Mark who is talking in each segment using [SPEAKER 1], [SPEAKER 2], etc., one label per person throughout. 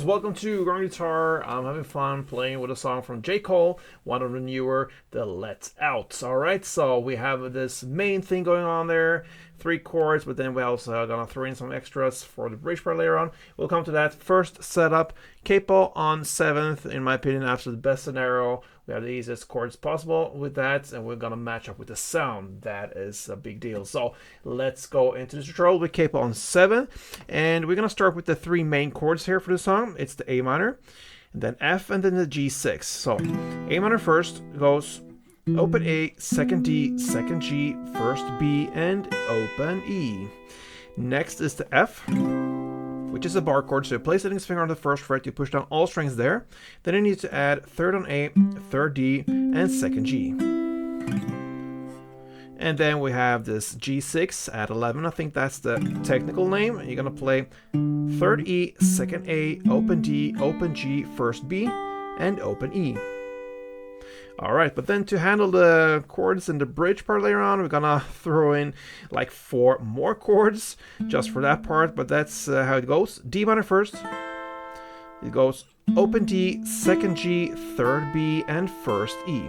[SPEAKER 1] welcome to Gruvgear Guitar. I'm having fun playing with a song from J. Cole, one of the newer, the Let's Out. Alright, so we have this main thing going on there, 3 chords, but then we also gonna throw in some extras for the bridge part later on. We'll come to that. First setup, capo on 7th, in my opinion, absolute best scenario. We have the easiest chords possible with that, and we're gonna match up with the sound. That is a big deal. So let's go into the tutorial with capo on 7, and we're gonna start with the 3 main chords here for the song. It's the A minor, and then F, and then the G6. So A minor first goes open A, second D, second G, first B, and open E. Next is the F, which is a bar chord, so you place the index finger on the first fret, you push down all strings there. Then you need to add 3rd on A, 3rd D, and 2nd G. And then we have this G6 at 11, I think that's the technical name. You're gonna play 3rd E, 2nd A, open D, open G, 1st B, and open E. Alright, but then to handle the chords in the bridge part later on, we're gonna throw in like 4 more chords just for that part, but that's how it goes. D minor first. It goes open D, 2nd G, 3rd B, and 1st E.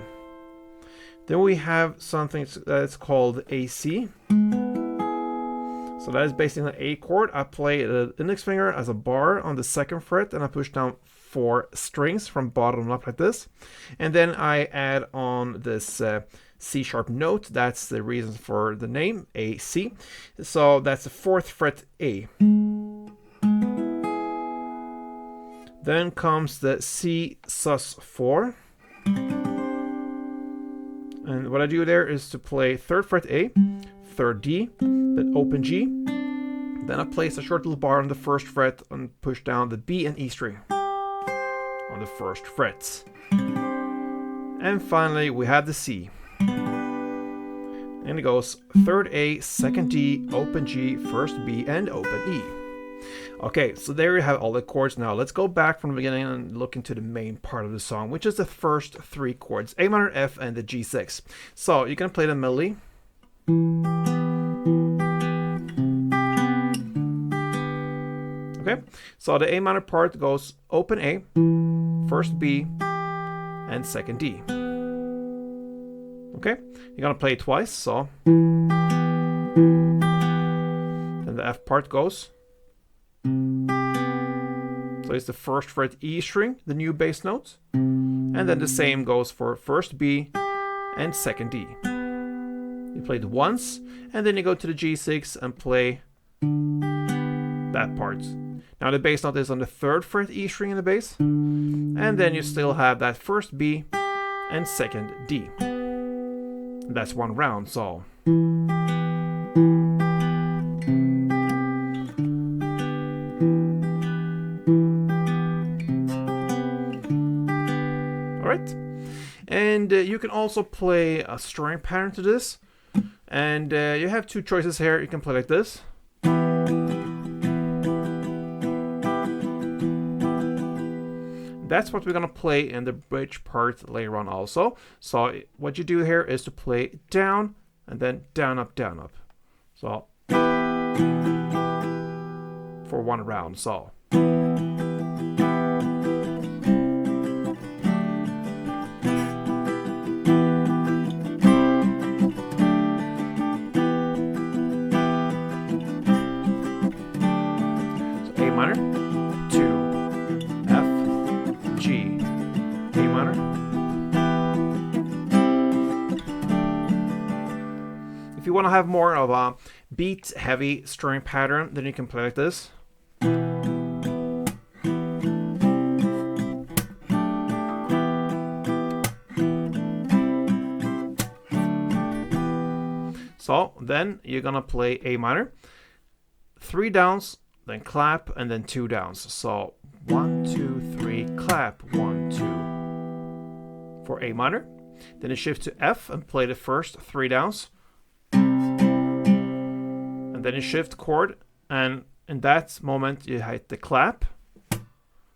[SPEAKER 1] Then we have something that's called AC. So that is basically an A chord. I play the index finger as a bar on the 2nd fret, and I push down 4 strings from bottom up like this, and then I add on this C sharp note. That's the reason for the name AC. So that's the 4th fret A. Then comes the C sus4, and what I do there is to play 3rd fret A, 3rd D, then open G. Then I place a short little bar on the 1st fret and push down the B and E string on the 1st frets. And finally we have the C. And it goes 3rd A, 2nd D, open G, 1st B, and open E. Okay, so there you have all the chords. Now let's go back from the beginning and look into the main part of the song, which is the first 3 chords, A minor, F, and the G6. So you can play the melody. Okay, so the A minor part goes open A, 1st B, and 2nd D. Okay, you're gonna play it twice, so. Then the F part goes. So it's the 1st fret E string, the new bass note. And then the same goes for 1st B and 2nd D. You play it once, and then you go to the G6 and play that part. Now the bass note is on the 3rd fret E string in the bass, and then you still have that 1st B and 2nd D. And that's one round, so. Alright, and you can also play a string pattern to this, and you have 2 choices here. You can play like this. That's what we're gonna play in the bridge part later on also. So what you do here is to play down and then down, up, down, up. So for 1 round, so. A minor, 2, F, G, A minor. If you want to have more of a beat heavy string pattern, then you can play like this. So then you're gonna play A minor, 3 downs, then clap, and then 2 downs. So 1, 2, 3, clap, 1, 2 for A minor. Then you shift to F and play the first 3 downs. And then you shift chord, and in that moment you hit the clap,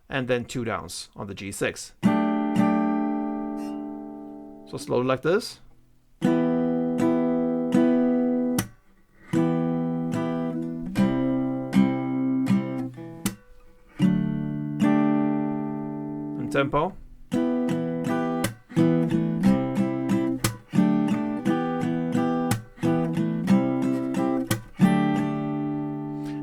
[SPEAKER 1] and then 2 downs on the G6. So slowly like this. tempo.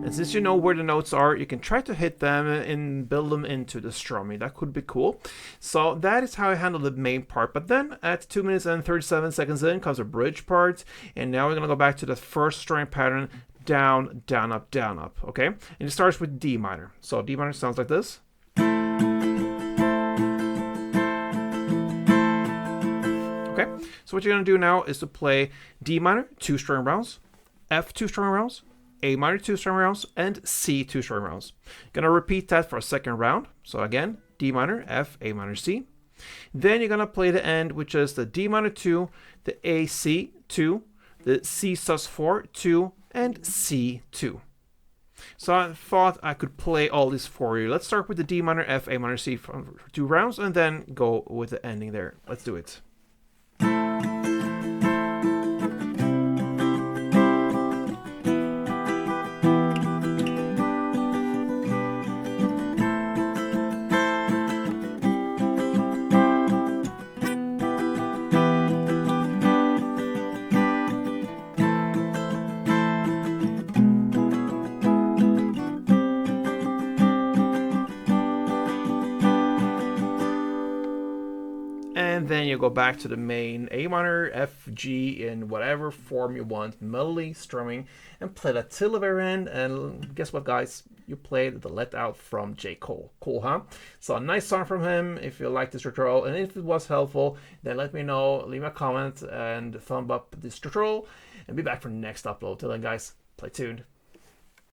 [SPEAKER 1] And since you know where the notes are, you can try to hit them and build them into the strumming. That could be cool. So that is how I handle the main part. But then at 2 minutes and 37 seconds in comes a bridge part. And now we're going to go back to the first strumming pattern, down, down, up, down, up. Okay? And it starts with D minor. So D minor sounds like this. Okay? So what you're going to do now is to play D minor, 2 string rounds, F 2 string rounds, A minor 2 string rounds, and C 2 string rounds. Gonna repeat that for a second round. So again, D minor, F, A minor, C. Then you're gonna play the end, which is the D minor 2, the A C 2, the C sus4 2, and C 2. So I thought I could play all these for you. Let's start with the D minor, F, A minor, C for 2 rounds, and then go with the ending there. Let's do it. And then you go back to the main A minor, F, G, in whatever form you want, melody, strumming, and play that till the very end. And guess what, guys? You played the Let Out from J. Cole. Cool, huh? So a nice song from him. If you like this tutorial, and if it was helpful, then let me know. Leave me a comment and thumb up this tutorial. And be back for the next upload. Till then, guys, play tuned.